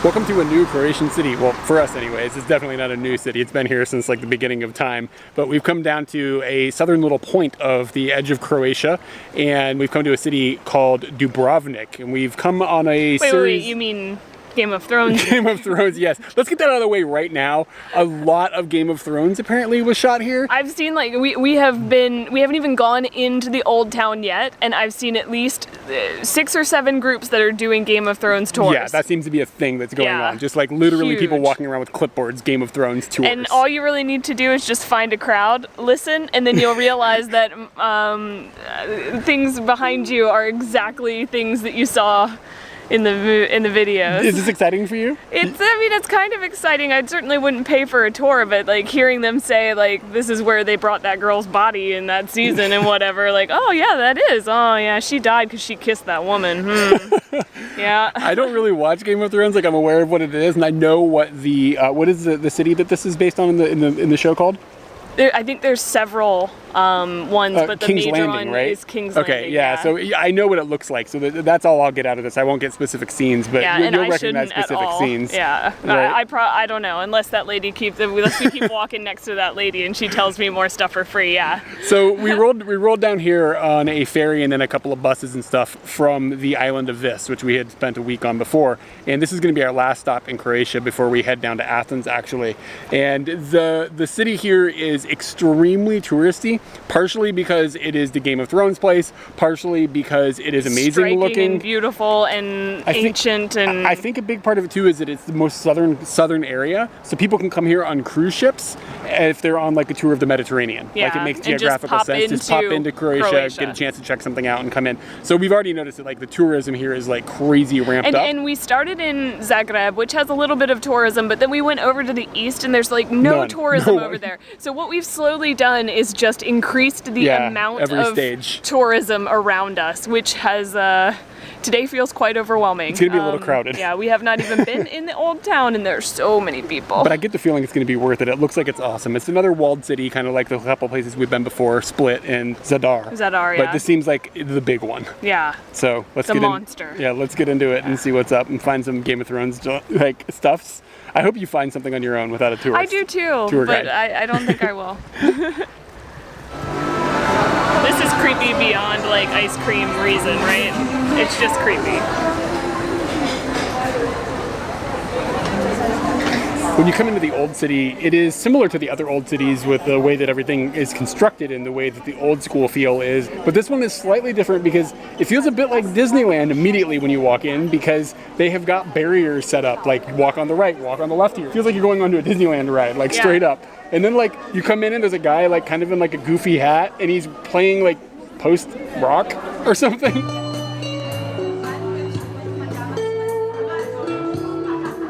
Welcome to a new Croatian city. Well, for us anyways, it's definitely not a new city. It's been here since like the beginning of time. But we've come down to a southern little point of the edge of Croatia, and we've come to a city called Dubrovnik. And we've come on a series... Wait, you mean Game of Thrones? Game of Thrones, yes. Let's get that out of the way right now. A lot of Game of Thrones apparently was shot here. I've seen like, we haven't even gone into the old town yet, and I've seen at least 6 or 7 groups that are doing Game of Thrones tours. Yeah, that seems to be a thing that's going on. Just like literally people walking around with clipboards, Game of Thrones tours. And all you really need to do is just find a crowd, listen, and then you'll realize that things behind you are exactly things that you saw in the videos. Is this exciting for you? It's kind of exciting. I certainly wouldn't pay for a tour, but like hearing them say like this is where they brought that girl's body in that season and whatever, like, oh yeah, that is. Oh yeah, she died because she kissed that woman. Yeah. I don't really watch Game of Thrones. Like I'm aware of what it is, and I know what the what is the city that this is based on in the show called? I think there's several ones, but the King's major Landing, one right? is King's Landing. Okay, yeah, so I know what it looks like, so that's all I'll get out of this. I won't get specific scenes, but you'll recognize specific scenes. Yeah, right? I don't know, unless we keep walking next to that lady and she tells me more stuff for free, yeah. So we rolled down here on a ferry and then a couple of buses and stuff from the island of Vis, which we had spent a week on before, and this is going to be our last stop in Croatia before we head down to Athens, actually. And the city here is extremely touristy, partially because it is the Game of Thrones place, partially because it is amazing striking looking and beautiful and ancient. And I think a big part of it too is that it's the most southern area, so people can come here on cruise ships if they're on like a tour of the Mediterranean. Yeah, like it makes geographical sense. Just pop into Croatia, get a chance to check something out and come in. So we've already noticed that like the tourism here is like crazy ramped up. And we started in Zagreb, which has a little bit of tourism, but then we went over to the east and there's like no tourism over there. So what we've slowly done is just increased the amount of tourism around us, which has today feels quite overwhelming. It's gonna be a little crowded. Yeah, we have not even been in the old town and there's so many people. But I get the feeling it's gonna be worth it. It looks like it's awesome. It's another walled city, kind of like the couple places we've been before, Split and Zadar. Yeah. But this seems like the big one. Yeah. So let's monster. Yeah, let's get into it and see what's up and find some Game of Thrones like stuffs. I hope you find something on your own without a tourist. I do too, but I don't think I will. This is creepy beyond like ice cream reason, right? It's just creepy. When you come into the old city, it is similar to the other old cities with the way that everything is constructed and the way that the old school feel is. But this one is slightly different because it feels a bit like Disneyland immediately when you walk in, because they have got barriers set up, like walk on the right, walk on the left here. It feels like you're going onto a Disneyland ride, like straight up. And then like you come in and there's a guy like kind of in like a goofy hat and he's playing like post-rock or something.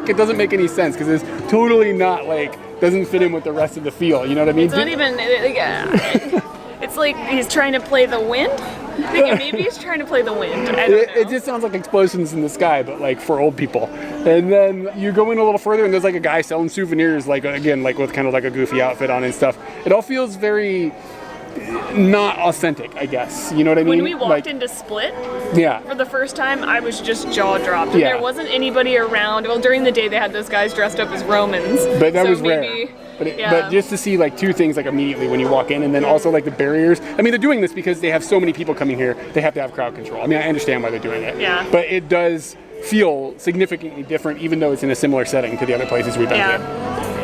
It doesn't make any sense because it's totally not like, doesn't fit in with the rest of the feel, you know what I mean? It's not even, it's like he's trying to play the wind. Maybe he's trying to play the wind. I don't know. It just sounds like explosions in the sky, but like for old people. And then you go in a little further and there's like a guy selling souvenirs, like again, like with kind of like a goofy outfit on and stuff. It all feels very not authentic, I guess. You know what I mean? When we walked into Split for the first time, I was just jaw-dropped. And there wasn't anybody around. Well, during the day they had those guys dressed up as Romans. But that was rare. But just to see like two things like immediately when you walk in, and then also like the barriers. I mean, they're doing this because they have so many people coming here, they have to have crowd control. I mean, I understand why they're doing it. Yeah. But it does feel significantly different, even though it's in a similar setting to the other places we've been to.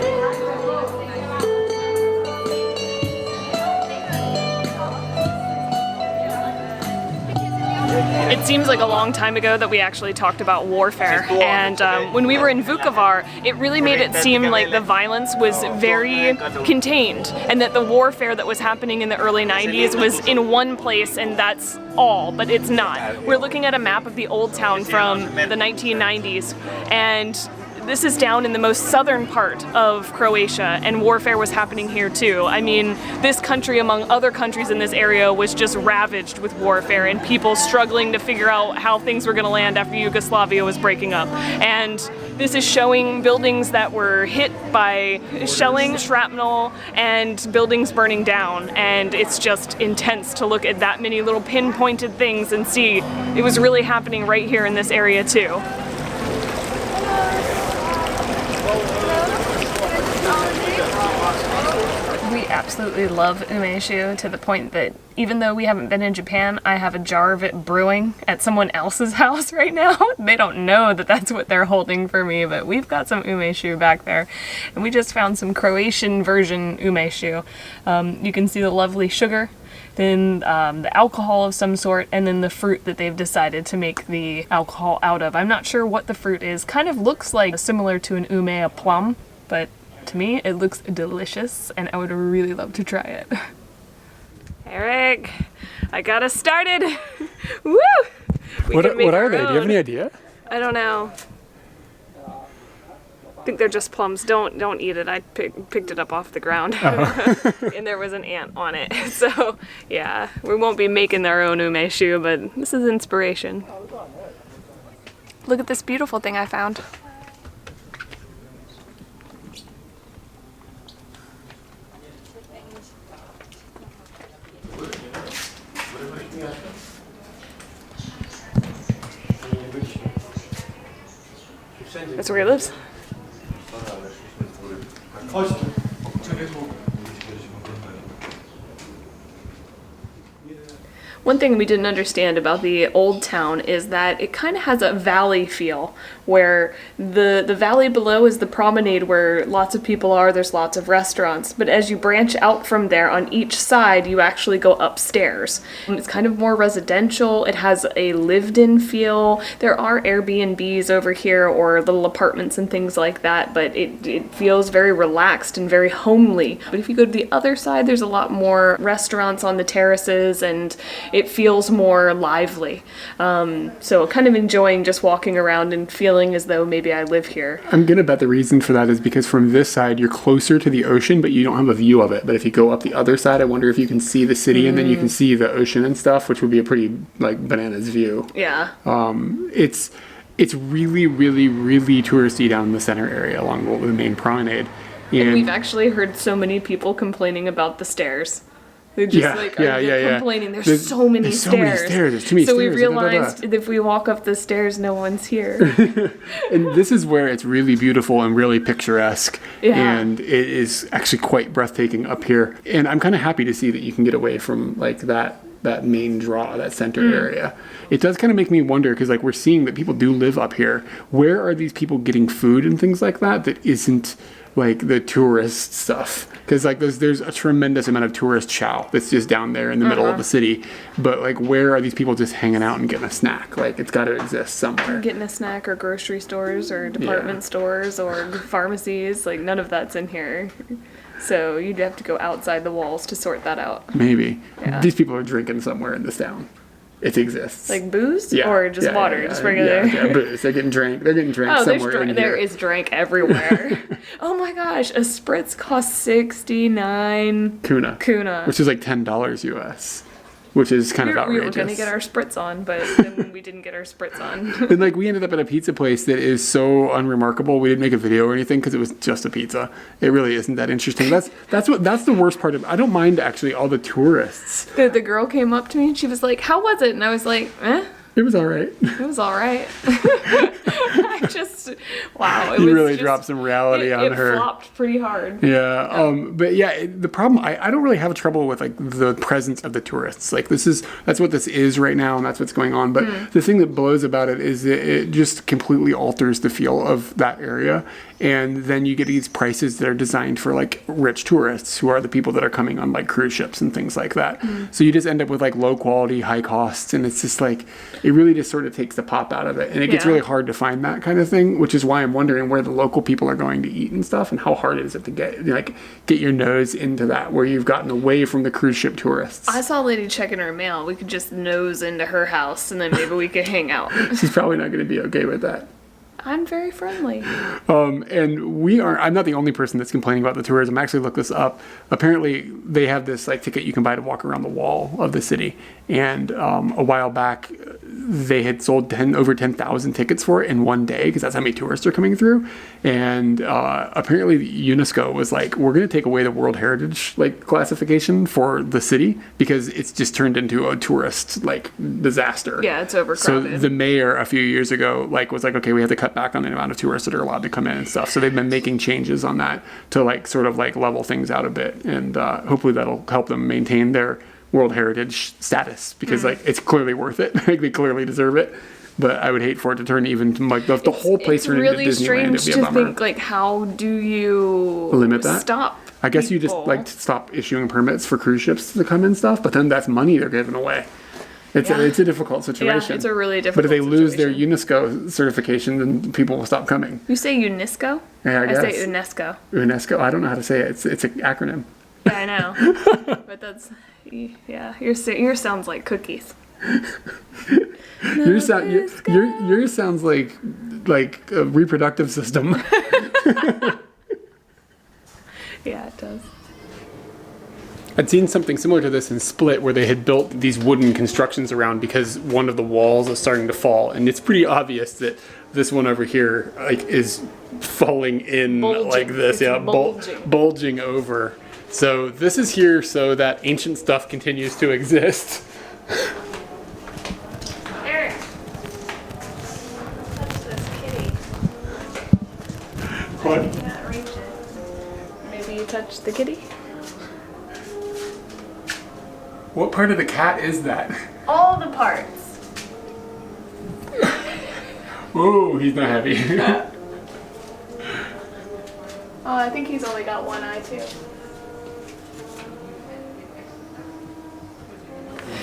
It seems like a long time ago that we actually talked about warfare, and when we were in Vukovar, it really made it seem like the violence was very contained, and that the warfare that was happening in the early 90s was in one place and that's all, but it's not. We're looking at a map of the old town from the 1990s, and this is down in the most southern part of Croatia, and warfare was happening here too. I mean, this country, among other countries in this area, was just ravaged with warfare and people struggling to figure out how things were going to land after Yugoslavia was breaking up. And this is showing buildings that were hit by shelling, shrapnel, and buildings burning down. And it's just intense to look at that many little pinpointed things and see it was really happening right here in this area too. absolutely love umeshu to the point that even though we haven't been in Japan, I have a jar of it brewing at someone else's house right now. They don't know that that's what they're holding for me, but we've got some umeshu back there. And we just found some Croatian version umeshu. You can see the lovely sugar, then the alcohol of some sort, and then the fruit that they've decided to make the alcohol out of. I'm not sure what the fruit is. Kind of looks like similar to an a plum, but to me it looks delicious and I would really love to try it. Eric, I got us started. Woo! What are they? Do you have any idea? I don't know. I think they're just plums. Don't eat it. I picked it up off the ground. And there was an ant on it. So yeah, we won't be making our own umeshu, but this is inspiration. Look at this beautiful thing I found. That's where he lives. One thing we didn't understand about the old town is that it kind of has a valley feel, where the valley below is the promenade where lots of people are, there's lots of restaurants, but as you branch out from there on each side, you actually go upstairs. It's kind of more residential, it has a lived-in feel. There are Airbnbs over here or little apartments and things like that, but it feels very relaxed and very homely. But if you go to the other side, there's a lot more restaurants on the terraces and it feels more lively. So kind of enjoying just walking around and feeling as though maybe I live here. I'm gonna bet the reason for that is because from this side you're closer to the ocean, but you don't have a view of it. But if you go up the other side, I wonder if you can see the city and then you can see the ocean and stuff, which would be a pretty like bananas view. Yeah. It's really, really, really touristy down in the center area along the main promenade. And we've actually heard so many people complaining about the stairs. They're just complaining. There's so many stairs. So many stairs. There's too many stairs. So we realized that if we walk up the stairs, no one's here. And this is where it's really beautiful and really picturesque. Yeah. And it is actually quite breathtaking up here. And I'm kind of happy to see that you can get away from like that main draw, that center area. It does kind of make me wonder, because like we're seeing that people do live up here. Where are these people getting food and things like that isn't like the tourist stuff? Because like there's a tremendous amount of tourist chow that's just down there in the middle of the city, but like where are these people just hanging out and getting a snack? Like it's got to exist somewhere. Getting a snack, or grocery stores or department stores or pharmacies, like none of that's in here. So you'd have to go outside the walls to sort that out. Maybe. Yeah. These people are drinking somewhere in this town. It exists. Like booze? Or just water? Just regular? Yeah, booze. They're getting drank somewhere in here. There is drink everywhere. Oh my gosh, a spritz costs 69 kuna. Which is like $10 US. Which is kind of outrageous. We were going to get our spritz on, but then we didn't get our spritz on. And like we ended up at a pizza place that is so unremarkable. We didn't make a video or anything because it was just a pizza. It really isn't that interesting. That's the worst part of it. I don't mind actually all the tourists. The girl came up to me and she was like, "How was it?" And I was like, "Eh." It was all right. It was all right. Wow. You really dropped some reality on her. It flopped pretty hard. Yeah. But yeah, the problem, I don't really have trouble with like the presence of the tourists. Like that's what this is right now, and that's what's going on. But the thing that blows about it is that it just completely alters the feel of that area. And then you get these prices that are designed for like rich tourists, who are the people that are coming on like cruise ships and things like that. So you just end up with like low quality, high costs, and it's just like, it really just sort of takes the pop out of it. And it gets really hard to find that kind of thing, which is why I'm wondering where the local people are going to eat and stuff, and how hard is it to get your nose into that, where you've gotten away from the cruise ship tourists. I saw a lady checking her mail. We could just nose into her house and then maybe we could hang out. She's probably not going to be okay with that. I'm very friendly. And I'm not the only person that's complaining about the tourism. I actually looked this up. Apparently, they have this like ticket you can buy to walk around the wall of the city. And a while back, they had sold over 10,000 tickets for it in one day, because that's how many tourists are coming through. And apparently, UNESCO was like, we're going to take away the World Heritage like classification for the city because it's just turned into a tourist like disaster. Yeah, it's overcrowded. So the mayor a few years ago was like, okay, we have to cut cut back on the amount of tourists that are allowed to come in and stuff. So they've been making changes on that to like sort of like level things out a bit, and hopefully that'll help them maintain their World Heritage status, because like it's clearly worth it. Like they clearly deserve it. But I would hate for it to turn even to like the whole place turn into Disneyland. It's really It'd strange be a to bummer. think, like, how do you limit that? Stop. I guess you just people? like stop issuing permits for cruise ships to come and stuff, but then that's money they're giving away. It's a difficult situation. Yeah, it's a really difficult But if they lose their situation. UNESCO certification, then people will stop coming. You say UNESCO? Yeah, I guess. say UNESCO. UNESCO. I don't know how to say it. It's an acronym. Yeah, I know. But that's, yeah, yours sounds like cookies. Yours sounds like a reproductive system. Yeah, it does. I'd seen something similar to this in Split, where they had built these wooden constructions around because one of the walls is starting to fall, and it's pretty obvious that this one over here like is falling in like this, bulging over. So this is here so that ancient stuff continues to exist. Eric, touch this kitty. What? You can't reach it. Maybe you touch the kitty? What part of the cat is that? All the parts. Ooh, he's not happy. Oh, I think he's only got one eye too.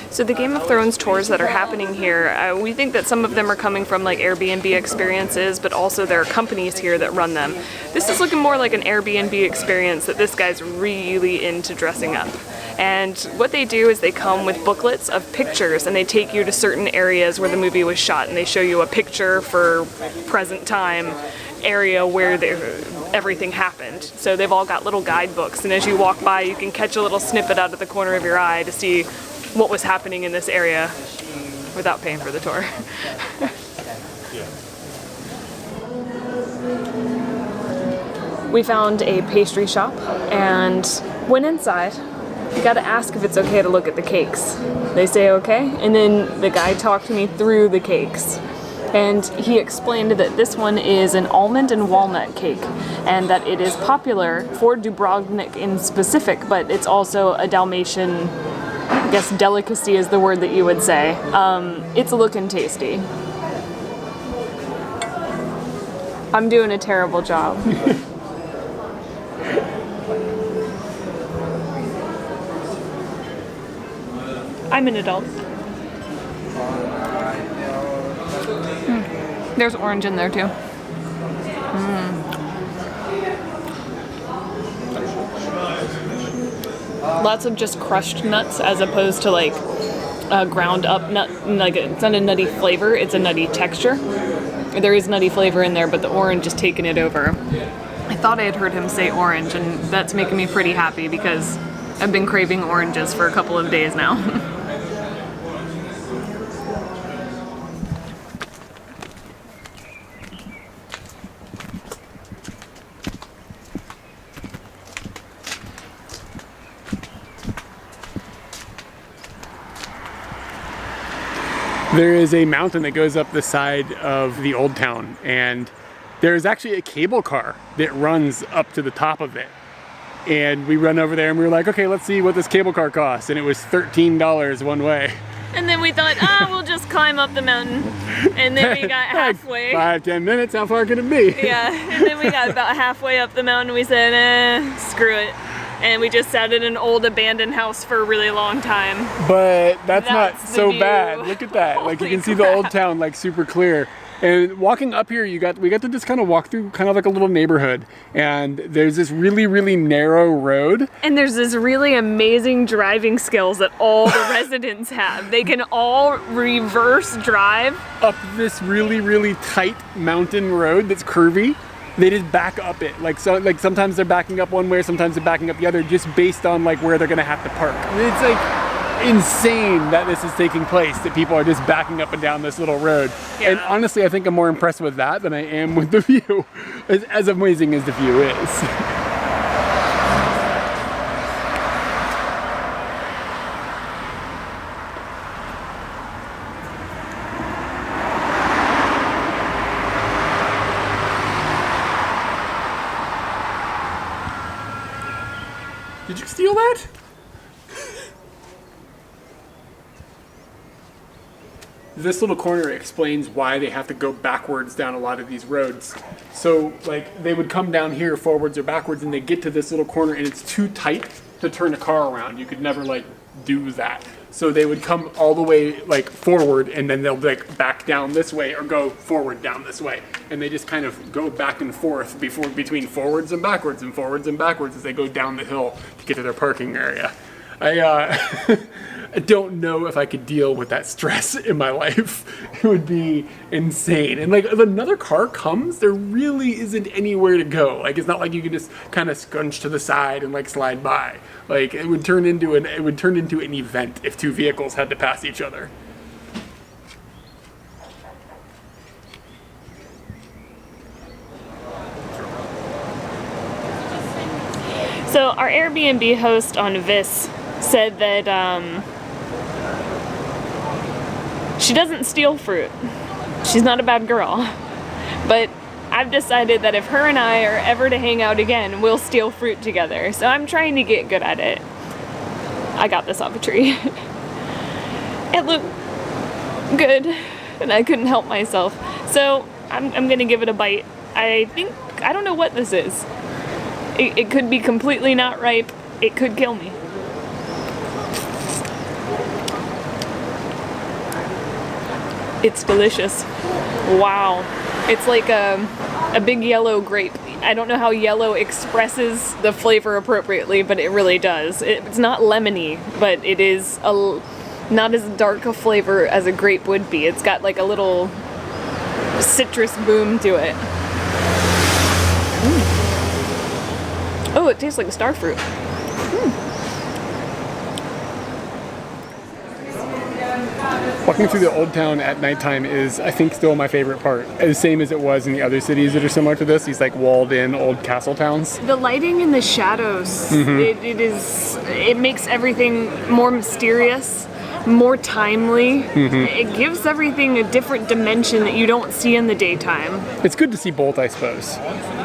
So the Game of Thrones tours that are happening here, we think that some of them are coming from like Airbnb experiences, but also there are companies here that run them. This is looking more like an Airbnb experience that this guy's really into dressing up. And what they do is they come with booklets of pictures, and they take you to certain areas where the movie was shot, and they show you a picture for present time area where everything happened. So they've all got little guidebooks, and as you walk by you can catch a little snippet out of the corner of your eye to see what was happening in this area without paying for the tour. We found a pastry shop and went inside. You gotta ask if it's okay to look at the cakes. They say okay, and then the guy talked me through the cakes. And he explained that this one is an almond and walnut cake, and that it is popular for Dubrovnik in specific, but it's also a Dalmatian, I guess delicacy is the word that you would say. It's looking tasty. I'm doing a terrible job. I'm an adult. There's orange in there too. Lots of just crushed nuts as opposed to like a ground up nut. Like it's not a nutty flavor, it's a nutty texture. There is nutty flavor in there, but the orange is taking it over. I thought I had heard him say orange, and that's making me pretty happy because I've been craving oranges for a couple of days now. There is a mountain that goes up the side of the old town, and there is actually a cable car that runs up to the top of it. And we run over there and we were like, okay, let's see what this cable car costs. And it was $13 one way. And then we thought, we'll just climb up the mountain. And then we got halfway. 5-10 minutes, how far can it be? Yeah, and then we got about halfway up the mountain and we said, screw it. And we just sat in an old abandoned house for a really long time. But that's not the so view. Bad. Look at that. Like you Holy can see the crap. old town like super clear. And walking up here, we got to just kind of walk through kind of like a little neighborhood. And there's this really, really narrow road. And there's this really amazing driving skills that all the residents have. They can all reverse drive Up this really, really tight mountain road that's curvy. They just back up it. Like sometimes they're backing up one way, sometimes they're backing up the other, just based on like where they're gonna have to park. It's like insane that this is taking place, that people are just backing up and down this little road. Yeah. And honestly, I think I'm more impressed with that than I am with the view, as amazing as the view is. Did you steal that? This little corner explains why they have to go backwards down a lot of these roads. So like they would come down here forwards or backwards and they get to this little corner and it's too tight to turn a car around. You could never like do that. So they would come all the way like forward and then they'll like back down this way or go forward down this way. And they just kind of go back and forth between forwards and backwards as they go down the hill to get to their parking area. I don't know if I could deal with that stress in my life. It would be insane. And like if another car comes, there really isn't anywhere to go. Like it's not like you can just kind of scrunch to the side and like slide by. Like it would turn into an event if two vehicles had to pass each other. So our Airbnb host on Vis said that she doesn't steal fruit. She's not a bad girl. But I've decided that if her and I are ever to hang out again, we'll steal fruit together. So I'm trying to get good at it. I got this off a tree. It looked good, and I couldn't help myself. So I'm gonna give it a bite. I don't know what this is. It could be completely not ripe. It could kill me. It's delicious. Wow. It's like a big yellow grape. I don't know how yellow expresses the flavor appropriately, but it really does. It's not lemony, but it is not as dark a flavor as a grape would be. It's got like a little citrus boom to it. Oh, it tastes like a star fruit. Walking through the old town at nighttime is, I think, still my favorite part. The same as it was in the other cities that are similar to this, these like walled-in old castle towns. The lighting and the shadows, it makes everything more mysterious, more timely. It gives everything a different dimension that you don't see in the daytime. It's good to see both, I suppose.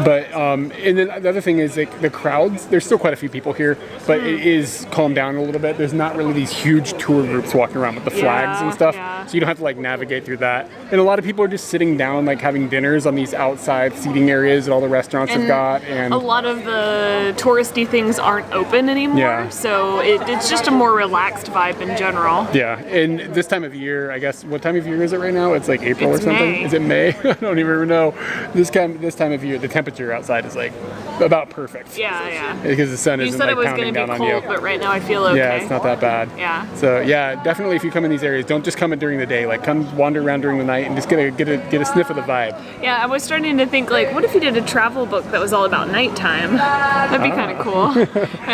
But and then the other thing is like the crowds. There's still quite a few people here, but it is calmed down a little bit. There's not really these huge tour groups walking around with the flags and stuff, so you don't have to like navigate through that. And a lot of people are just sitting down, like having dinners on these outside seating areas that all the restaurants have got. And a lot of the touristy things aren't open anymore, so it's just a more relaxed vibe in general. Yeah, and this time of year, I guess, what time of year is it right now? It's like April or something? May. Is it May? I don't even know. This time of year, the temperature outside is like about perfect. Yeah. Because the sun You isn't said like it was pounding going to down be on cold, you. but right now I feel okay. Yeah, it's not that bad. Yeah. So yeah, definitely if you come in these areas, don't just come in during the day. Like come wander around during the night and just get a sniff of the vibe. Yeah, I was starting to think like, what if you did a travel book that was all about nighttime? That'd be kind of cool.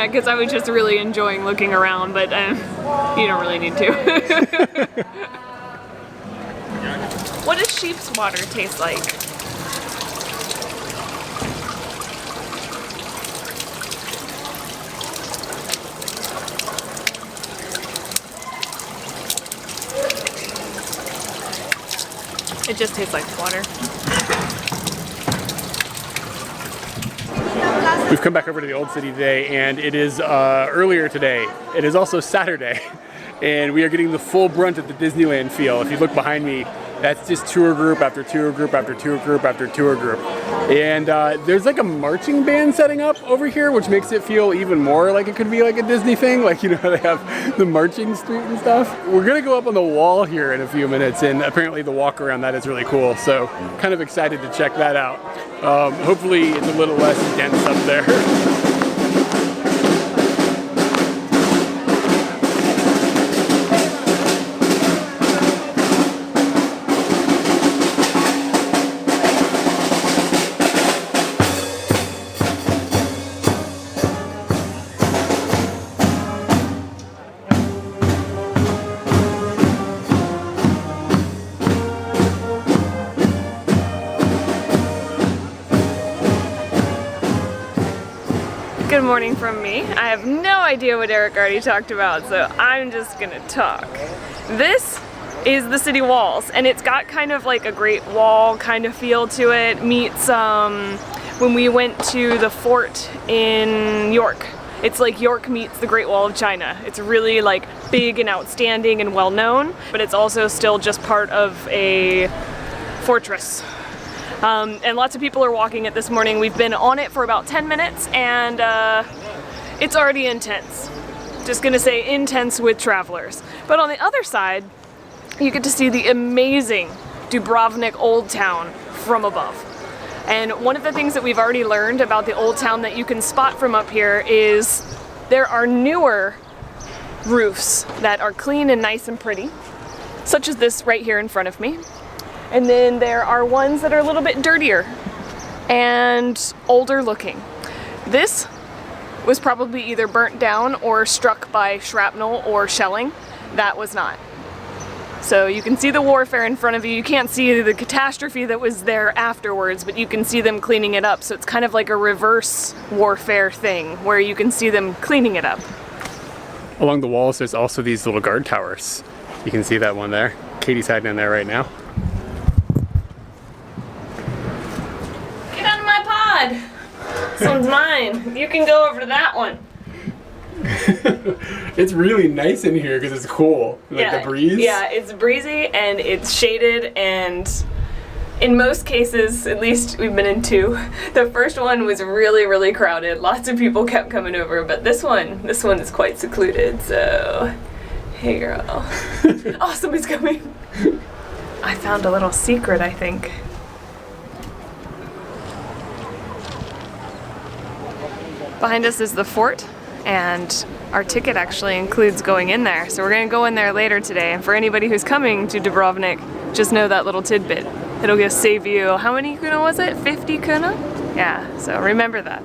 Because I was just really enjoying looking around, but you don't really need to. What does sheep's water taste like? It just tastes like water. We've come back over to the Old City today, and it is earlier today. It is also Saturday, and we are getting the full brunt of the Disneyland feel. If you look behind me, that's just tour group after tour group after tour group after tour group. And there's like a marching band setting up over here, which makes it feel even more like it could be like a Disney thing. Like, you know, they have the marching street and stuff. We're gonna go up on the wall here in a few minutes, and apparently the walk around that is really cool. So kind of excited to check that out. Hopefully it's a little less dense up there. Good morning from me. I have no idea what Eric already talked about, so I'm just gonna talk. This is the city walls, and it's got kind of like a Great Wall kind of feel to it, meets when we went to the fort in York. It's like York meets the Great Wall of China. It's really like big and outstanding and well known, but it's also still just part of a fortress. And lots of people are walking it this morning. We've been on it for about 10 minutes and it's already intense. Just gonna say intense with travelers. But on the other side, you get to see the amazing Dubrovnik Old Town from above. And one of the things that we've already learned about the Old Town that you can spot from up here is there are newer roofs that are clean and nice and pretty, such as this right here in front of me. And then there are ones that are a little bit dirtier and older looking. This was probably either burnt down or struck by shrapnel or shelling. That was not. So you can see the warfare in front of you. You can't see the catastrophe that was there afterwards, but you can see them cleaning it up. So it's kind of like a reverse warfare thing where you can see them cleaning it up. Along the walls, there's also these little guard towers. You can see that one there. Katie's hiding in there right now. Get out of my pod! This one's mine. You can go over to that one. It's really nice in here because it's cool. Like the breeze. Yeah, it's breezy and it's shaded, and in most cases, at least we've been in two, the first one was really, really crowded. Lots of people kept coming over, but this one is quite secluded, so hey girl. Oh, somebody's coming. I found a little secret, I think. Behind us is the fort, and our ticket actually includes going in there. So we're gonna go in there later today. And for anybody who's coming to Dubrovnik, just know that little tidbit. It'll just save you, how many kuna was it? 50 kuna? Yeah, so remember that.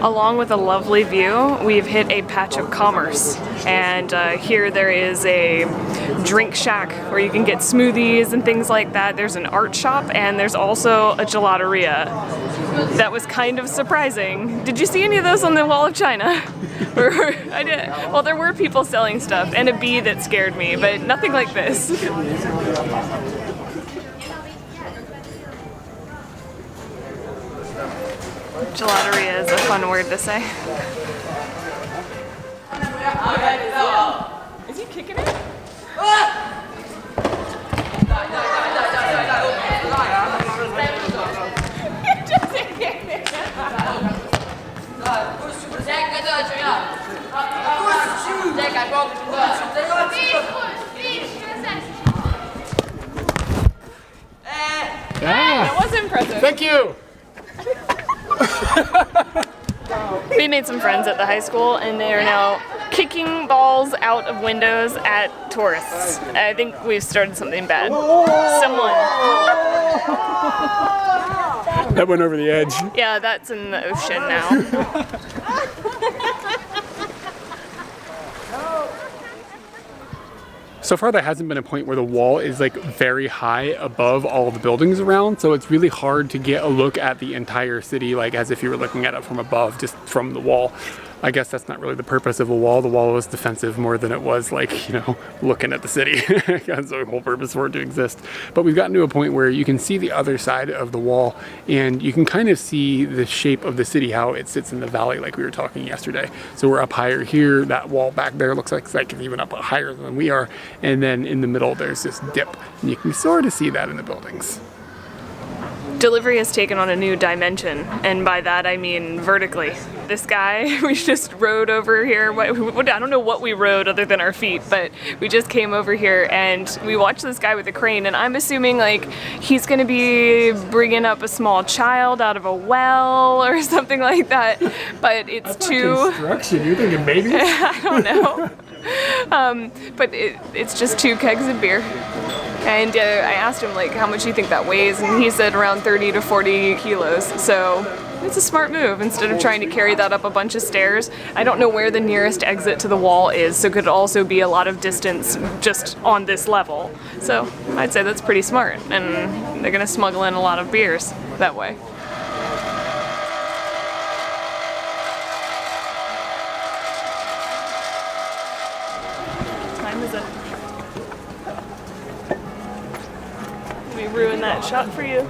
Along with a lovely view, we've hit a patch of commerce. And here there is a drink shack where you can get smoothies and things like that. There's an art shop, and there's also a gelateria. That was kind of surprising. Did you see any of those on the Wall of China? I did. Well, there were people selling stuff and a bee that scared me, but nothing like this. Gelateria is a fun word to say. Is he kicking it? That was impressive. Thank you. We made some friends at the high school, and they are now kicking balls out of windows at tourists. I think we've started something bad. Someone. That went over the edge. Yeah, that's in the ocean now. So far, there hasn't been a point where the wall is like very high above all the buildings around, so it's really hard to get a look at the entire city, like as if you were looking at it from above, just from the wall. I guess that's not really the purpose of a wall. The wall was defensive more than it was like, you know, looking at the city. That's the whole purpose for it to exist. But we've gotten to a point where you can see the other side of the wall, and you can kind of see the shape of the city, how it sits in the valley like we were talking yesterday. So we're up higher here. That wall back there looks like it's even up higher than we are. And then in the middle, there's this dip. And you can sort of see that in the buildings. Delivery has taken on a new dimension, and by that I mean vertically. This guy, we just rode over here. I don't know what we rode other than our feet, but we just came over here and we watched this guy with a crane, and I'm assuming like he's gonna be bringing up a small child out of a well or something like that, but it's too... construction, you're thinking maybe? I don't know. But it's just 2 kegs of beer. And I asked him like how much do you think that weighs, and he said around 30 to 40 kilos. So it's a smart move. Instead of trying to carry that up a bunch of stairs, I don't know where the nearest exit to the wall is, so it could also be a lot of distance just on this level. So I'd say that's pretty smart, and they're gonna smuggle in a lot of beers that way. Time is up. We ruined that shot for you.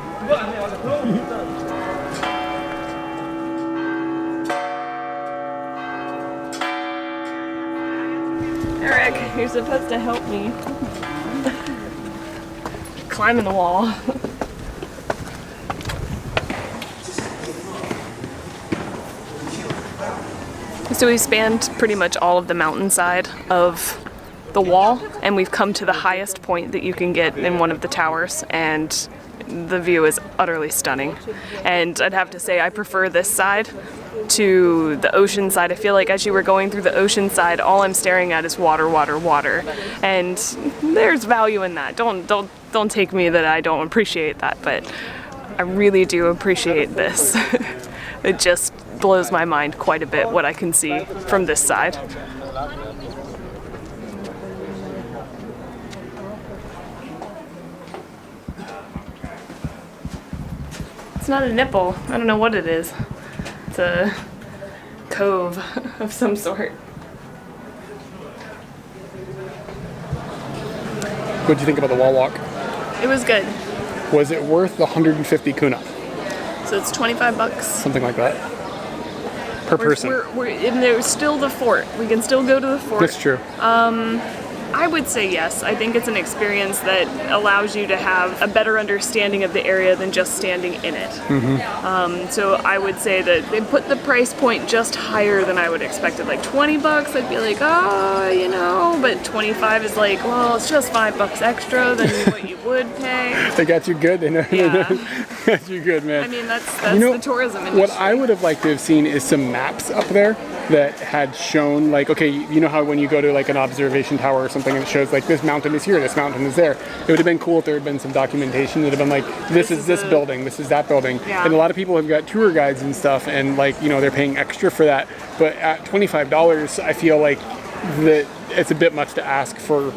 You're supposed to help me. Climbing the wall. So we spanned pretty much all of the mountainside of the wall, and we've come to the highest point that you can get in one of the towers, and the view is utterly stunning. And I'd have to say I prefer this side to the ocean side. I feel like as you were going through the ocean side, all I'm staring at is water, water, water. And there's value in that. Don't take me that I don't appreciate that, but I really do appreciate this. It just blows my mind quite a bit what I can see from this side. It's not a nipple. I don't know what it is. It's a cove of some sort. What'd you think about the wall walk? It was good. Was it worth the 150 kuna? So it's $25. Something like that. Per person. And there's still the fort. We can still go to the fort. That's true. I would say yes. I think it's an experience that allows you to have a better understanding of the area than just standing in it. Mm-hmm. So I would say that they put the price point just higher than I would expect it. Like $20, I'd be like, oh, you know, but 25 is like, well, it's just $5 extra than what you would pay. They got you good. They know. Yeah. They got you good, man. I mean, that's the tourism industry. What I would have liked to have seen is some maps up there that had shown, like, okay, you know how when you go to like an observation tower or something and it shows like this mountain is here, this mountain is there. It would have been cool if there had been some documentation that had been like, this is this building, this is that building. Yeah. And a lot of people have got tour guides and stuff, and like, you know, they're paying extra for that. But at $25, I feel like that it's a bit much to ask for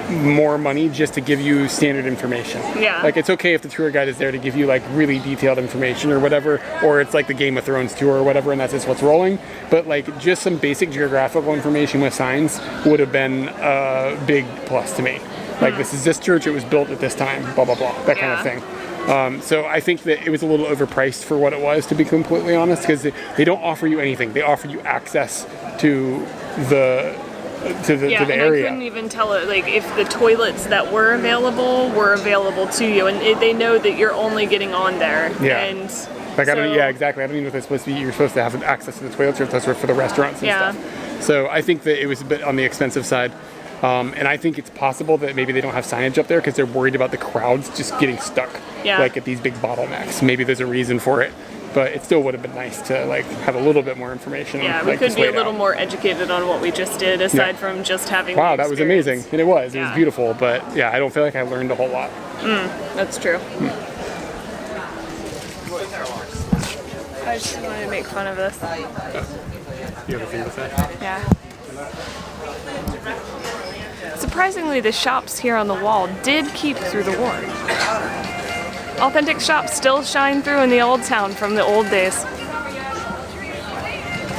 more money just to give you standard information. Yeah. Like, it's okay if the tour guide is there to give you like really detailed information or whatever, or it's like the Game of Thrones tour or whatever, and that's just what's rolling. But like just some basic geographical information with signs would have been a big plus to me. Like, this is this church, it was built at this time, blah, blah, blah, that kind of thing. So I think that it was a little overpriced for what it was, to be completely honest, because they don't offer you anything. They offer you access to the area. I couldn't even tell it, like, if the toilets that were available to you, and they know that you're only getting on there. Yeah. And like, exactly. I don't even know if it's supposed to be, you're supposed to have access to the toilets, or if that's for the restaurants and stuff. So I think that it was a bit on the expensive side. And I think it's possible that maybe they don't have signage up there because they're worried about the crowds just getting stuck, like at these big bottlenecks. Maybe there's a reason for it. But it still would have been nice to like have a little bit more information. Yeah, we could be a little more educated on what we just did, aside from just having. Wow, that was amazing, and it was Yeah. beautiful. But yeah, I don't feel like I learned a whole lot. That's true. I just wanted to make fun of this. You have a thing to say? Yeah. Surprisingly, the shops here on the wall did keep through the war. Authentic shops still shine through in the old town from the old days.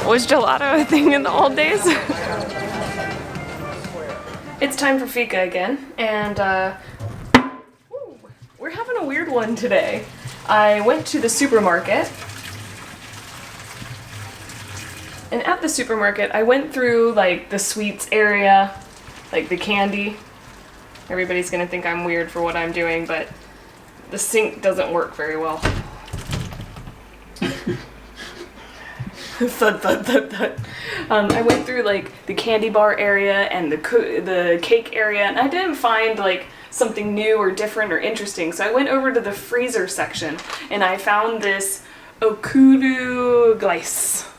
Was gelato a thing in the old days? It's time for fika again, and we're having a weird one today. I went to the supermarket, and at the supermarket I went through like the sweets area, like the candy. Everybody's gonna think I'm weird for what I'm doing, but the sink doesn't work very well. Thud, thud, thud, thud. I went through like the candy bar area and the cake area, and I didn't find like something new or different or interesting. So I went over to the freezer section and I found this okuru glice.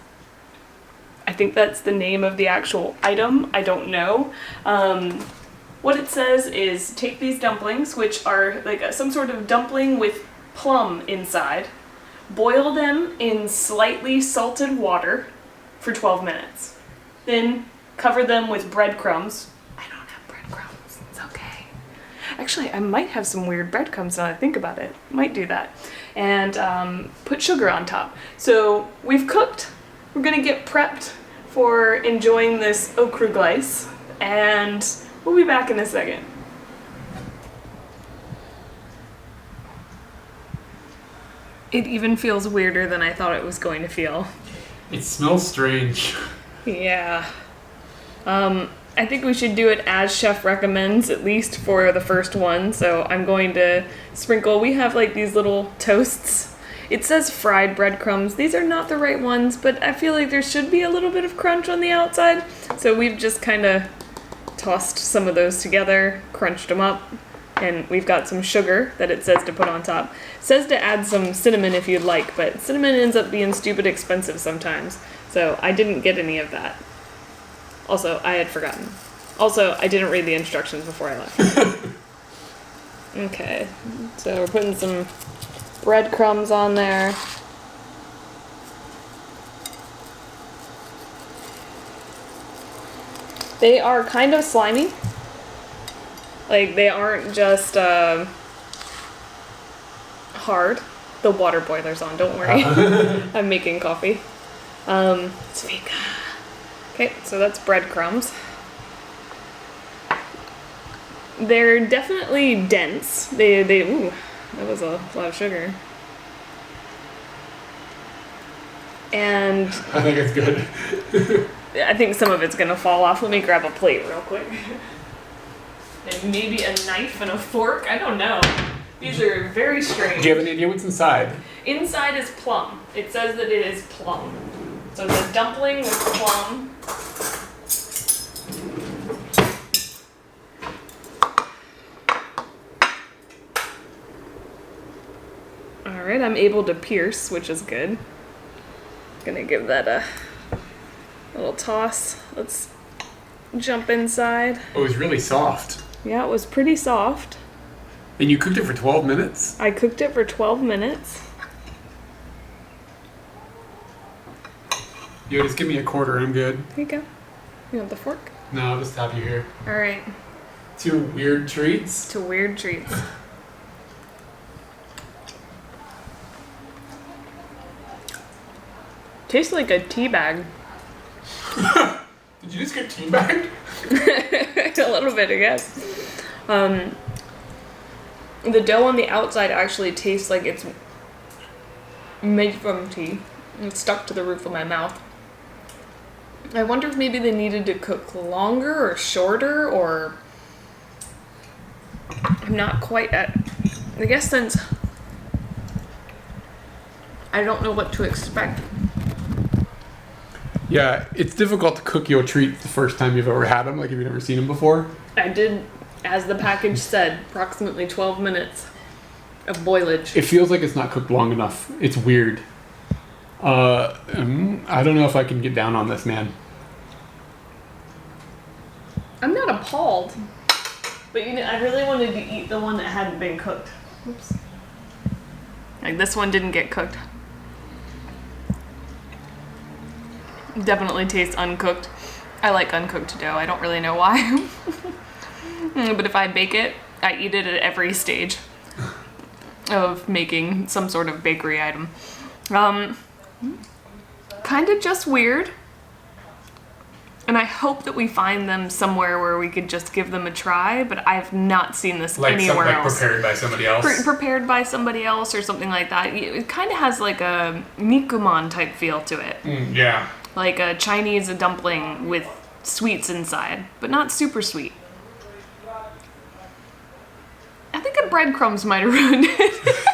I think that's the name of the actual item. I don't know. What it says is take these dumplings, which are like some sort of dumpling with plum inside, boil them in slightly salted water for 12 minutes. Then cover them with breadcrumbs. I don't have breadcrumbs, it's okay. Actually, I might have some weird breadcrumbs now that I think about it. Might do that. And put sugar on top. So we've cooked. We're gonna get prepped for enjoying this okra glice, and we'll be back in a second. It even feels weirder than I thought it was going to feel. It smells strange. Yeah. I think we should do it as chef recommends, at least for the first one. So I'm going to sprinkle, we have like these little toasts. It says fried breadcrumbs. These are not the right ones, but I feel like there should be a little bit of crunch on the outside. So we've just kind of tossed some of those together, crunched them up, and we've got some sugar that it says to put on top. It says to add some cinnamon if you'd like, but cinnamon ends up being stupid expensive sometimes. So I didn't get any of that. Also, I had forgotten. Also, I didn't read the instructions before I left. Okay, so we're putting some breadcrumbs on there. They are kind of slimy. Like, they aren't just hard. The water boiler's on, don't worry. I'm making coffee. Speak. Okay, so that's breadcrumbs. They're definitely dense. Ooh, that was a lot of sugar. And I think it's good. I think some of it's gonna fall off. Let me grab a plate real quick. And maybe a knife and a fork. I don't know. These are very strange. Do you have any idea what's inside? Inside is plum. It says that it is plum. So it's a dumpling with plum. Alright, I'm able to pierce, which is good. Gonna give that a little toss. Let's jump inside. Oh, it was really soft. Yeah, it was pretty soft. And you cooked it for 12 minutes? I cooked it for 12 minutes. Yo, just give me a quarter, I'm good. Here you go. You want the fork? No, I'll just tap you here. Alright. 2 weird treats? To weird treats. Tastes like a tea bag. Did you just get tea bagged? A little bit, I guess. The dough on the outside actually tastes like it's made from tea. It's stuck to the roof of my mouth. I wonder if maybe they needed to cook longer or shorter, or I'm not quite at, I guess since I don't know what to expect. Yeah, it's difficult to cook your treats the first time you've ever had them, like if you've never seen them before. I did, as the package said, approximately 12 minutes of boilage. It feels like it's not cooked long enough. It's weird. I don't know if I can get down on this, man. I'm not appalled, but you know, I really wanted to eat the one that hadn't been cooked. Oops. Like this one didn't get cooked. Definitely tastes uncooked. I like uncooked dough. I don't really know why. But if I bake it, I eat it at every stage of making some sort of bakery item. Kind of just weird. And I hope that we find them somewhere where we could just give them a try, but I've not seen this anywhere else. Prepared by somebody else? Prepared by somebody else or something like that. It kind of has like a nikuman type feel to it. Yeah. Like a Chinese dumpling with sweets inside, but not super sweet. I think the breadcrumbs might have ruined it.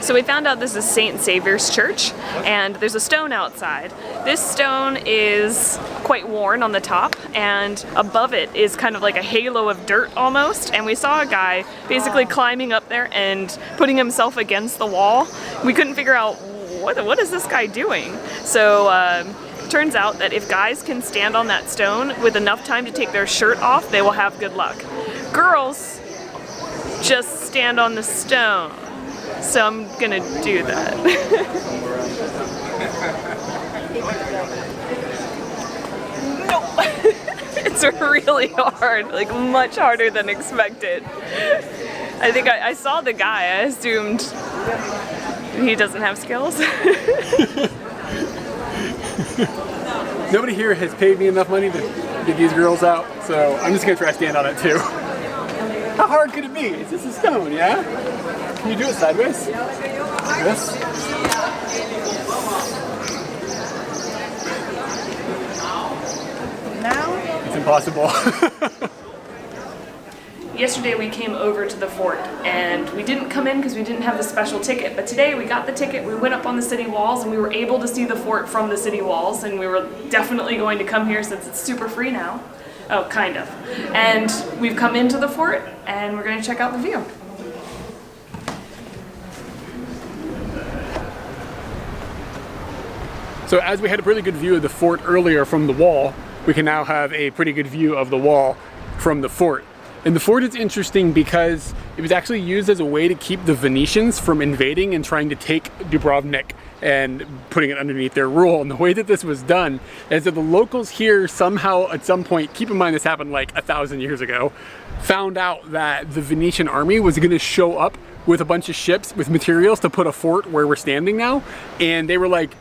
So we found out this is St. Saviour's Church, and there's a stone outside. This stone is quite worn on the top, and above it is kind of like a halo of dirt almost, and we saw a guy basically climbing up there and putting himself against the wall. We couldn't figure out what is this guy doing? So turns out that if guys can stand on that stone with enough time to take their shirt off, they will have good luck. Girls just stand on the stone. So I'm gonna do that. Nope. It's really hard, like much harder than expected. I think I saw the guy, I assumed he doesn't have skills. Nobody here has paid me enough money to get these girls out, so I'm just gonna try to stand on it too. How hard could it be? It's just a stone, yeah? Can you do it sideways? Yes. Now Mission Possible. Yesterday we came over to the fort and we didn't come in because we didn't have the special ticket, but today we got the ticket, we went up on the city walls and we were able to see the fort from the city walls, and we were definitely going to come here since it's super free now. Oh, kind of. And we've come into the fort and we're going to check out the view. So as we had a pretty good view of the fort earlier from the wall, we can now have a pretty good view of the wall from the fort. And the fort is interesting because it was actually used as a way to keep the Venetians from invading and trying to take Dubrovnik and putting it underneath their rule. And the way that this was done is that the locals here somehow at some point, keep in mind this happened like 1,000 years ago, found out that the Venetian army was going to show up with a bunch of ships with materials to put a fort where we're standing now. And they were like,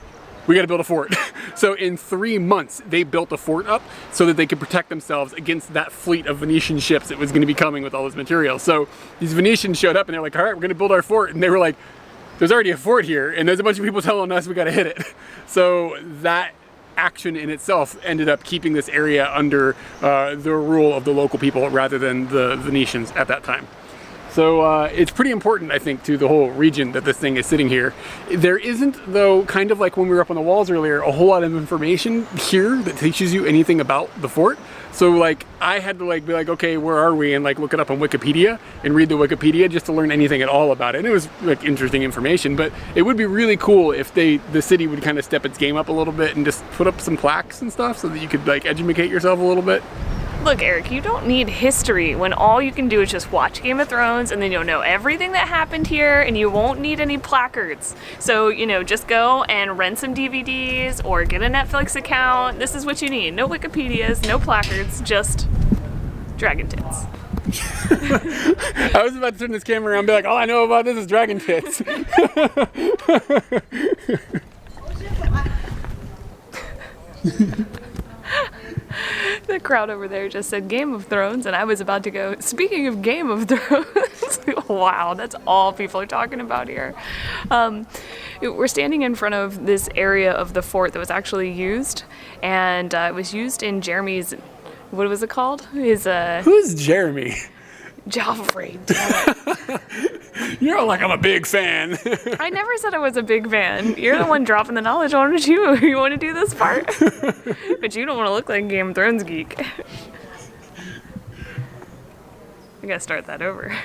we got to build a fort. So in 3 months, they built a fort up so that they could protect themselves against that fleet of Venetian ships that was going to be coming with all this material. So these Venetians showed up and they're like, all right, we're going to build our fort. And they were like, there's already a fort here. And there's a bunch of people telling us we got to hit it. So that action in itself ended up keeping this area under the rule of the local people rather than the Venetians at that time. So it's pretty important, I think, to the whole region that this thing is sitting here. There isn't, though, kind of like when we were up on the walls earlier, a whole lot of information here that teaches you anything about the fort. So like I had to like be like, okay, where are we? And like look it up on Wikipedia and read the Wikipedia just to learn anything at all about it. And it was like interesting information, but it would be really cool if the city would kind of step its game up a little bit and just put up some plaques and stuff so that you could like educate yourself a little bit. Look, Eric, you don't need history when all you can do is just watch Game of Thrones and then you'll know everything that happened here and you won't need any placards. So, you know, just go and rent some DVDs or get a Netflix account. This is what you need. No Wikipedias, no placards, just dragon tits. I was about to turn this camera around and be like, all I know about this is dragon tits. The crowd over there just said Game of Thrones, and I was about to go, speaking of Game of Thrones, wow, that's all people are talking about here. We're standing in front of this area of the fort that was actually used, and it was used in Jeremy's, what was it called? Who's Jeremy? Joffrey, damn it. You're like, I'm a big fan. I never said I was a big fan. You're the one dropping the knowledge. Why don't you? You want to do this part? But you don't want to look like a Game of Thrones geek. I gotta start that over.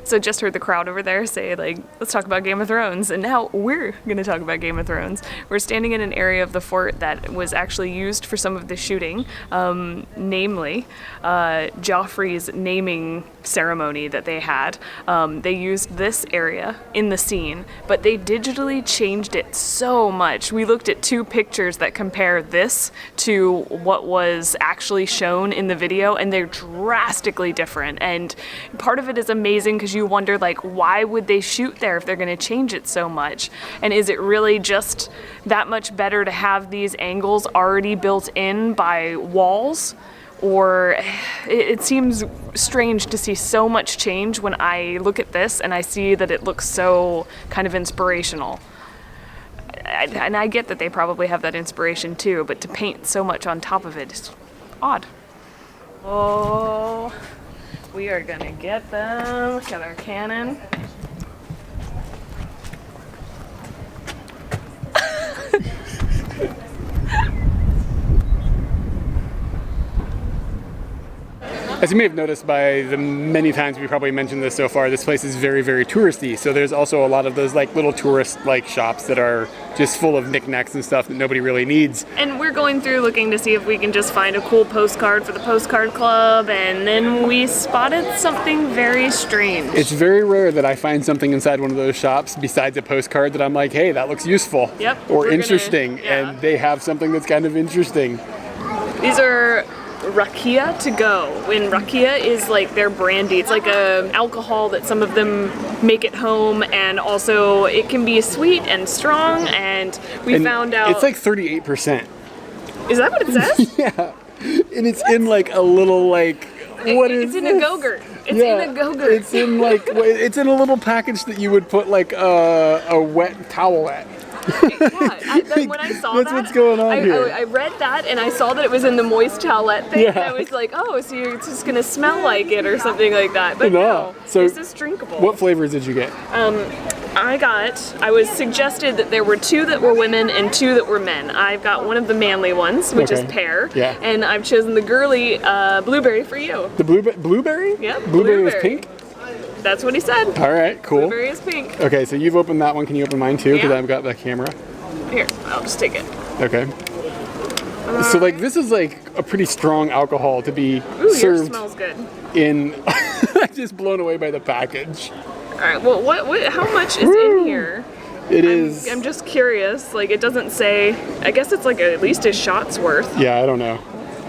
So just heard the crowd over there say, like, let's talk about Game of Thrones. And now we're going to talk about Game of Thrones. We're standing in an area of the fort that was actually used for some of the shooting, namely Joffrey's naming ceremony that they had. They used this area in the scene, but they digitally changed it so much. We looked at 2 pictures that compare this to what was actually shown in the video, and they're drastically different. And part of it is amazing because you wonder, like, why would they shoot there if they're going to change it so much? And is it really just that much better to have these angles already built in by walls? Or it seems strange to see so much change when I look at this and I see that it looks so kind of inspirational. And I get that they probably have that inspiration too, but to paint so much on top of it is odd. Oh, we are gonna get them. Look at our cannon. As you may have noticed by the many times we probably mentioned this so far, this place is very, very touristy. So there's also a lot of those like little tourist-like shops that are just full of knickknacks and stuff that nobody really needs. And we're going through looking to see if we can just find a cool postcard for the postcard club, and then we spotted something very strange. It's very rare that I find something inside one of those shops besides a postcard that I'm like, hey, that looks useful. Yep. Or interesting. And they have something that's kind of interesting. These are Rakija to go. And Rakija is like their brandy. It's like a alcohol that some of them make at home, and also it can be sweet and strong, and found out it's like 38%. Is that what it says? Yeah. And it's in like a little like it's in a Go-Gurt. It's in a Go-Gurt. It's in like it's in a little package that you would put like a wet towel at. When I saw That's that, what's going on here. I read that and I saw that it was in the moist towelette thing. And I was like, oh, so you're just gonna smell like it or something like that. But no, so this is drinkable. What flavors did you get? I was suggested that there were 2 that were women and 2 that were men. I've got one of the manly ones, which is pear. Yeah. And I've chosen the girly blueberry for you. The blueberry? Yeah. Blueberry is pink? That's what he said. All right, cool. Blueberry is pink. Okay, so you've opened that one. Can you open mine too? Because I've got the camera. Here, I'll just take it. Okay. So like this is like a pretty strong alcohol to be served. Yours smells good. I'm just blown away by the package. All right. Well, what? How much is in here? I'm just curious. Like, it doesn't say. I guess it's like at least a shot's worth. Yeah, I don't know.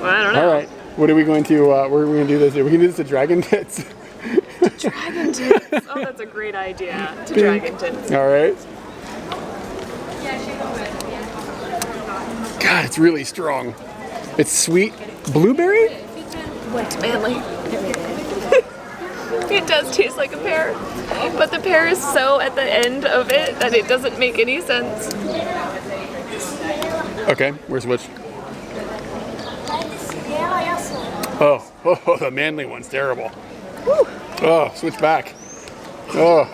Well, I don't know. All right. What are we going to? Where are we going to do this? Are we going to do this to Dragon Tits? Dragon Tits. Oh, that's a great idea. To Dragon Tits. All right. God, it's really strong. It's sweet. Blueberry? What's manly? It does taste like a pear, but the pear is so at the end of it that it doesn't make any sense. Okay, where's which? Oh, the manly one's terrible. Whew. Oh, switch back. Oh,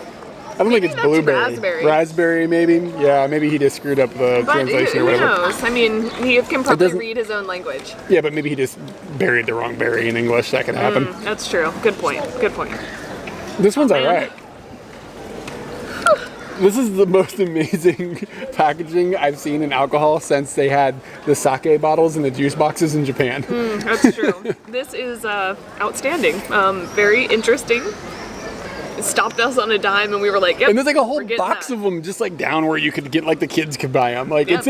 I don't think it's blueberry. Raspberry, maybe? Yeah, maybe he just screwed up the translation or whatever. Who knows? I mean, he can probably read his own language. Yeah, but maybe he just buried the wrong berry in English. That can happen. That's true. Good point. Good point. This one's alright. This is the most amazing packaging I've seen in alcohol since they had the sake bottles and the juice boxes in Japan. That's true. This is outstanding. Very interesting. It stopped us on a dime and we were like, yep. And there's like a whole box of them just like down where you could get, like the kids could buy them. Like it's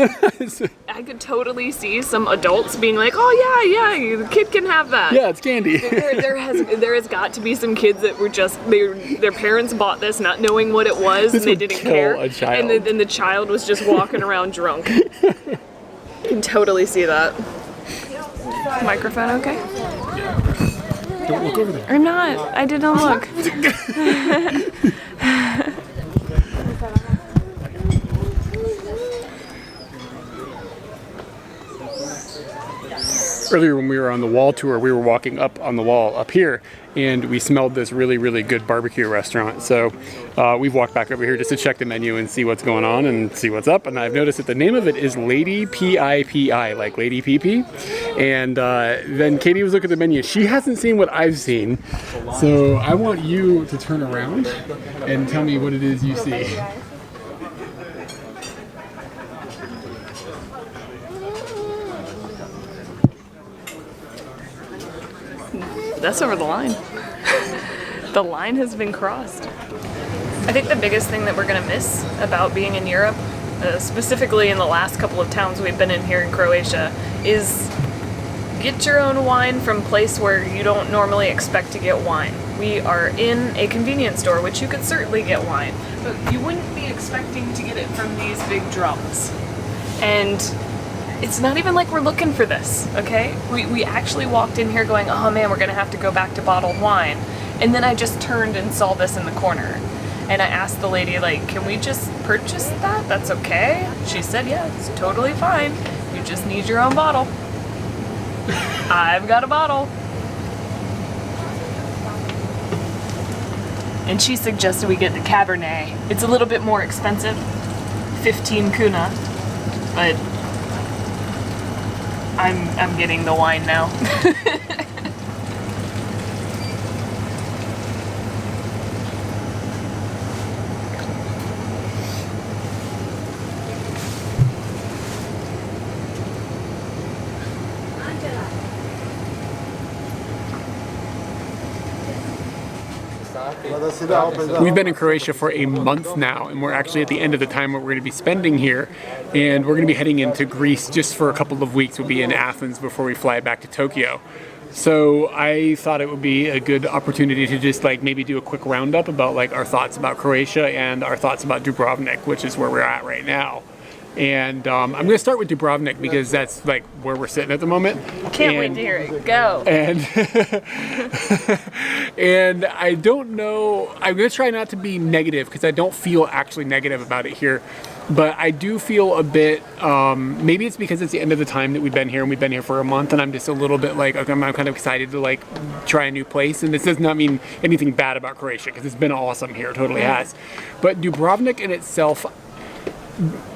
I could totally see some adults being like, oh yeah, the kid can have that. Yeah, it's candy. there has got to be some kids that were just, their parents bought this not knowing what it was and they didn't care. A child. And then the child was just walking around drunk. I can totally see that. Microphone okay? Don't look over there. I'm not. I did not look. Earlier when we were on the wall tour, we were walking up on the wall up here and we smelled this really, really good barbecue restaurant. So we've walked back over here just to check the menu and see what's going on and see what's up. And I've noticed that the name of it is Lady P-I-P-I, like Lady Pee-Pee. And then Katie was looking at the menu. She hasn't seen what I've seen. So I want you to turn around and tell me what it is you see. That's over the line. The line has been crossed. I think the biggest thing that we're going to miss about being in Europe, specifically in the last couple of towns we've been in here in Croatia, is get your own wine from a place where you don't normally expect to get wine. We are in a convenience store, which you could certainly get wine, but you wouldn't be expecting to get it from these big drums. And it's not even like we're looking for this, okay? We actually walked in here going, oh man, we're gonna have to go back to bottled wine. And then I just turned and saw this in the corner. And I asked the lady, like, can we just purchase that? That's okay? She said, yeah, it's totally fine. You just need your own bottle. I've got a bottle. And she suggested we get the Cabernet. It's a little bit more expensive, 15 kuna, but I'm getting the wine now. We've been in Croatia for a month now, and we're actually at the end of the time what we're going to be spending here, and we're going to be heading into Greece just for a couple of weeks. We'll be in Athens before we fly back to Tokyo. So I thought it would be a good opportunity to just like maybe do a quick roundup about like our thoughts about Croatia and our thoughts about Dubrovnik, which is where we're at right now. And I'm going to start with Dubrovnik because that's like where we're sitting at the moment. Can't wait to hear it. Go. And and I don't know. I'm going to try not to be negative because I don't feel actually negative about it here. But I do feel a bit, maybe it's because it's the end of the time that we've been here, and we've been here for a month, and I'm just a little bit like, okay, I'm kind of excited to like try a new place. And this does not mean anything bad about Croatia, because it's been awesome here, it totally has. But Dubrovnik in itself,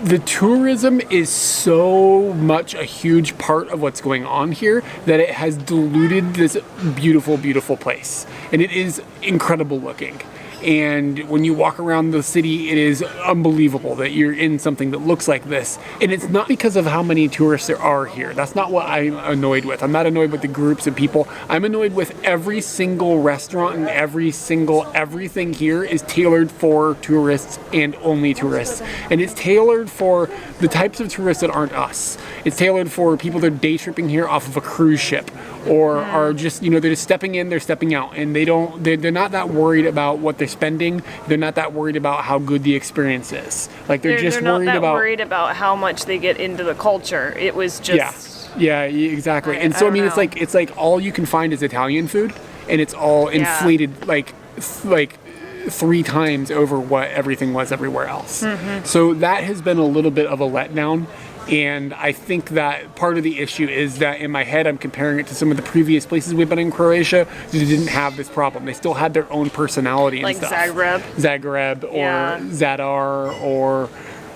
the tourism is so much a huge part of what's going on here that it has diluted this beautiful, beautiful place. And it is incredible looking. And when you walk around the city, it is unbelievable that you're in something that looks like this. And it's not because of how many tourists there are here. That's not what I'm annoyed with. I'm not annoyed with the groups of people. I'm annoyed with every single restaurant and everything here is tailored for tourists and only tourists. And it's tailored for the types of tourists that aren't us. It's tailored for people that are day tripping here off of a cruise ship, or are just, they're just stepping in, they're stepping out, and they're not that worried about what they're spending. They're not that worried about how good the experience is. Like they're just not worried that about worried about how much they get into the culture. It was just yeah, exactly. And so I mean, it's like all you can find is Italian food, and it's all inflated like 3 times over what everything was everywhere else. So that has been a little bit of a letdown. And I think that part of the issue is that in my head, I'm comparing it to some of the previous places we've been in Croatia that didn't have this problem. They still had their own personality and like stuff. Zagreb or Zadar or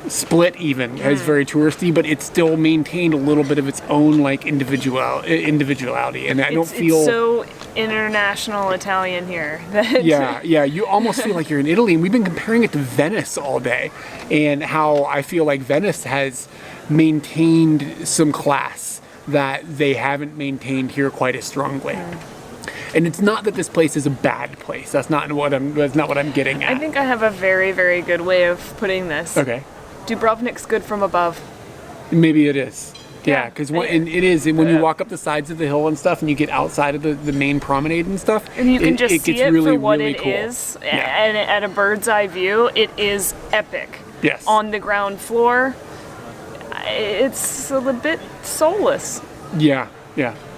Split even is very touristy, but it still maintained a little bit of its own like individuality. And I don't feel it's so international Italian here. Yeah, you almost feel like you're in Italy. And we've been comparing it to Venice all day, and how I feel like Venice has maintained some class that they haven't maintained here quite as strongly. And it's not that this place is a bad place. That's not what I'm getting at. I think I have a very, very good way of putting this. Okay. Dubrovnik's good from above. Maybe it is. Yeah, because and it is. And when you walk up the sides of the hill and stuff, and you get outside of the main promenade and stuff, and you can just see it really, for what really it cool. is. And at a bird's eye view, it is epic. Yes. On the ground floor, it's a little bit soulless. Yeah.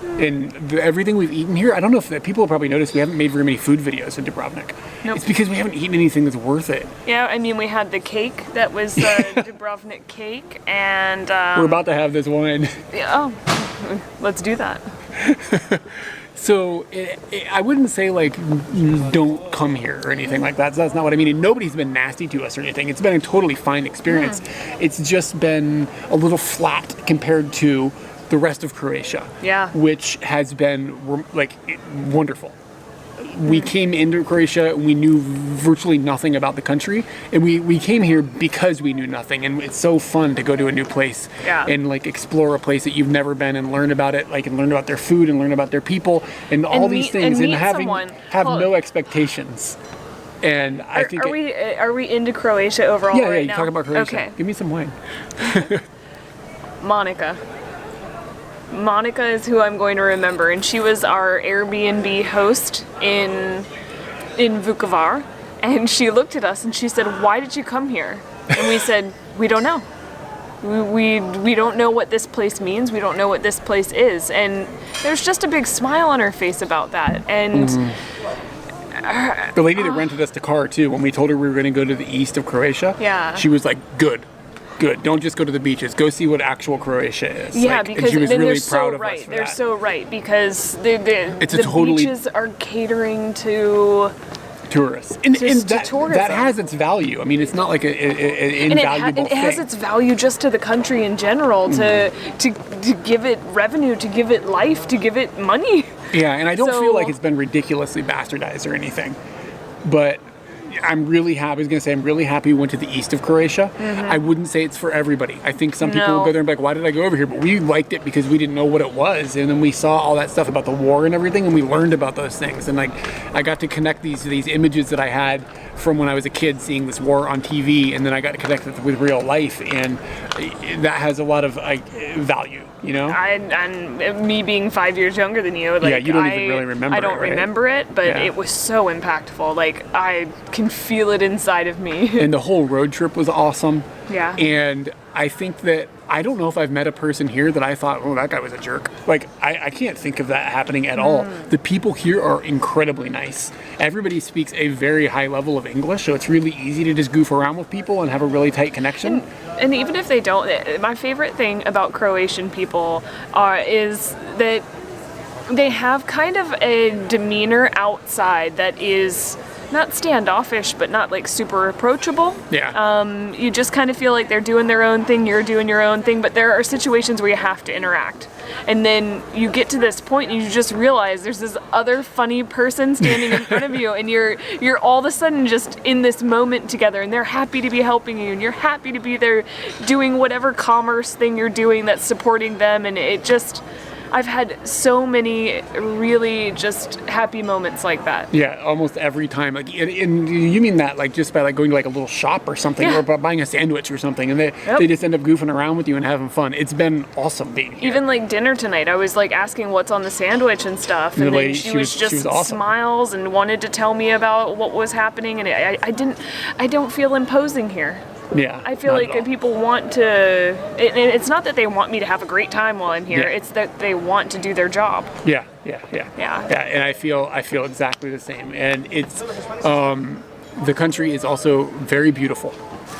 And everything we've eaten here, I don't know if people have probably noticed we haven't made very many food videos in Dubrovnik. Nope. It's because we haven't eaten anything that's worth it. Yeah, I mean, we had the cake that was Dubrovnik cake, and we're about to have this wine. Let's do that. So I wouldn't say like don't come here or anything like that. So that's not what I mean. And nobody's been nasty to us or anything. It's been a totally fine experience. It's just been a little flat compared to the rest of Croatia, which has been like wonderful. We came into Croatia and we knew virtually nothing about the country, and we came here because we knew nothing, and it's so fun to go to a new place and like explore a place that you've never been and learn about it, like, and learn about their food and learn about their people and all these things, and have no expectations. And I think are we into Croatia overall right now? You talk about Croatia. Okay. Give me some wine. Monica is who I'm going to remember, and she was our Airbnb host in Vukovar, and she looked at us and she said, "Why did you come here?" And we said, "We don't know. We don't know what this place means. We don't know what this place is." And there's just a big smile on her face about that. And the lady that rented us the car too, when we told her we were going to go to the east of Croatia, she was like, Good. Don't just go to the beaches. Go see what actual Croatia is." Yeah, like, because and she was really proud of right. us for They're that. so right, because the totally beaches are catering to tourists, and tourism. That has its value. I mean, it's not like an invaluable thing. It has its value just to the country in general, to give it revenue, to give it life, to give it money. Yeah, and I don't feel like it's been ridiculously bastardized or anything, but I'm really happy. I was going to say I'm really happy we went to the east of Croatia. I wouldn't say it's for everybody. I think some people will go there and be like, "Why did I go over here?" But we liked it because we didn't know what it was, and then we saw all that stuff about the war and everything, and we learned about those things. And like, I got to connect these images that I had from when I was a kid, seeing this war on TV, and then I got to connect it with real life, and that has a lot of value. You know, and me being 5 years younger than you, like, you don't even really remember. I don't remember it, but it was so impactful. Like, I can feel it inside of me. And the whole road trip was awesome. Yeah. And I think that I don't know if I've met a person here that I thought, oh, that guy was a jerk. Like, I can't think of that happening at all. The people here are incredibly nice. Everybody speaks a very high level of English, so it's really easy to just goof around with people and have a really tight connection. And even if they don't, my favorite thing about Croatian people is that they have kind of a demeanor outside that is not standoffish, but not like super approachable. Yeah. You just kind of feel like they're doing their own thing, you're doing your own thing, but there are situations where you have to interact. And then you get to this point and you just realize there's this other funny person standing in front of you, and you're all of a sudden just in this moment together, and they're happy to be helping you, and you're happy to be there doing whatever commerce thing you're doing that's supporting them, and it just... I've had so many really just happy moments like that. Yeah, almost every time. Like, and you mean that like just by like going to like a little shop or something, or by buying a sandwich or something, and they just end up goofing around with you and having fun. It's been awesome being here. Even like dinner tonight, I was like asking what's on the sandwich and stuff, and then she was awesome. Smiles and wanted to tell me about what was happening, and I don't feel imposing here. Yeah, I feel like people want to, it's not that they want me to have a great time while I'm here, it's that they want to do their job. Yeah, and I feel exactly the same. And it's, the country is also very beautiful,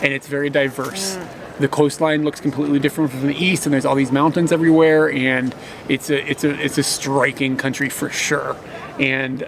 and it's very diverse. The coastline looks completely different from the east, and there's all these mountains everywhere, and it's a striking country for sure. And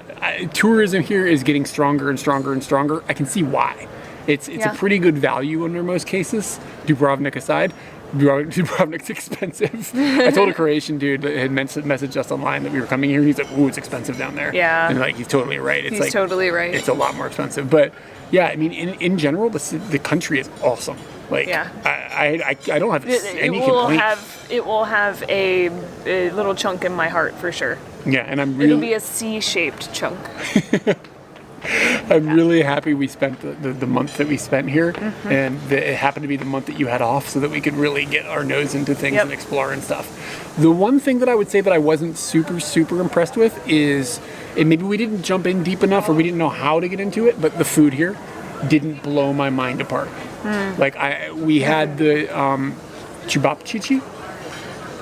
tourism here is getting stronger and stronger and stronger. I can see why. It's a pretty good value under most cases, Dubrovnik aside. Dubrovnik's expensive. I told a Croatian dude that had messaged us online that we were coming here. He's like, ooh, it's expensive down there. Yeah. And like, he's totally right. It's he's totally right. It's a lot more expensive. But yeah, I mean, in general, the country is awesome. Like, I don't have any complaints. It will have a little chunk in my heart for sure. Yeah, and it'll be a C-shaped chunk. I'm really happy we spent the month that we spent here, and it happened to be the month that you had off so that we could really get our nose into things and explore and stuff. The one thing that I would say that I wasn't super impressed with is, and maybe we didn't jump in deep enough or we didn't know how to get into it, but the food here didn't blow my mind apart. Like, we had the chibapchichi,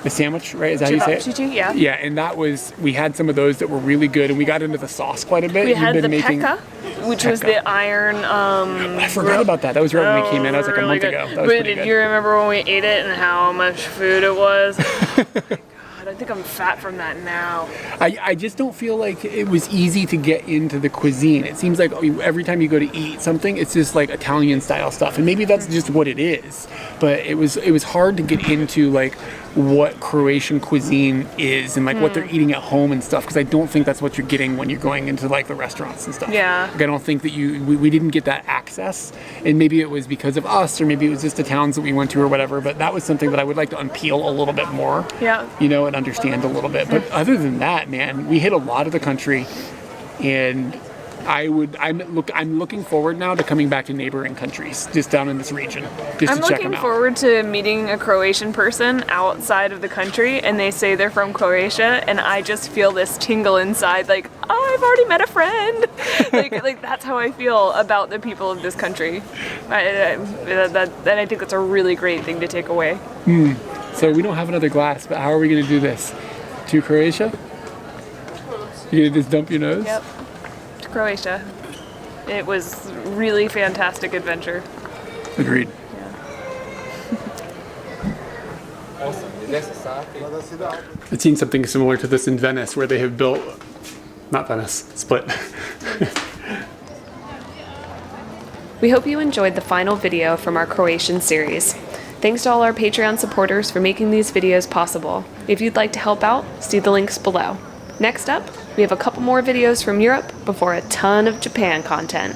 the sandwich, right? Is that how you say it? Yeah. Yeah, and we had some of those that were really good, and we got into the sauce quite a bit. We had the pekka, which was the iron. I forgot about that. That was right when we came in. That was like a month ago. That was pretty good. Did you remember when we ate it and how much food it was? I think I'm fat from that now. I just don't feel like it was easy to get into the cuisine. It seems like every time you go to eat something, it's just like Italian style stuff, and maybe that's just what it is. But it was hard to get into like what Croatian cuisine is and like what they're eating at home and stuff, because I don't think that's what you're getting when you're going into like the restaurants and stuff. Yeah. Like, I don't think that we didn't get that access, and maybe it was because of us, or maybe it was just the towns that we went to or whatever, but that was something that I would like to unpeel a little bit more. Yeah. You know, and understand a little bit. But other than that, man, we hit a lot of the country, and I'm looking forward now to coming back to neighboring countries just down in this region just to check them out. I'm looking forward to meeting a Croatian person outside of the country, and they say they're from Croatia, and I just feel this tingle inside, like, oh, I've already met a friend. like that's how I feel about the people of this country. I think that's a really great thing to take away. So we don't have another glass, but how are we going to do this? To Croatia? You gonna just dump your nose? Yep. To Croatia. It was really fantastic adventure. Agreed. I've seen something similar to this in Venice, where they have built, not Venice, Split. We hope you enjoyed the final video from our Croatian series. Thanks to all our Patreon supporters for making these videos possible. If you'd like to help out, see the links below. Next up, we have a couple more videos from Europe before a ton of Japan content.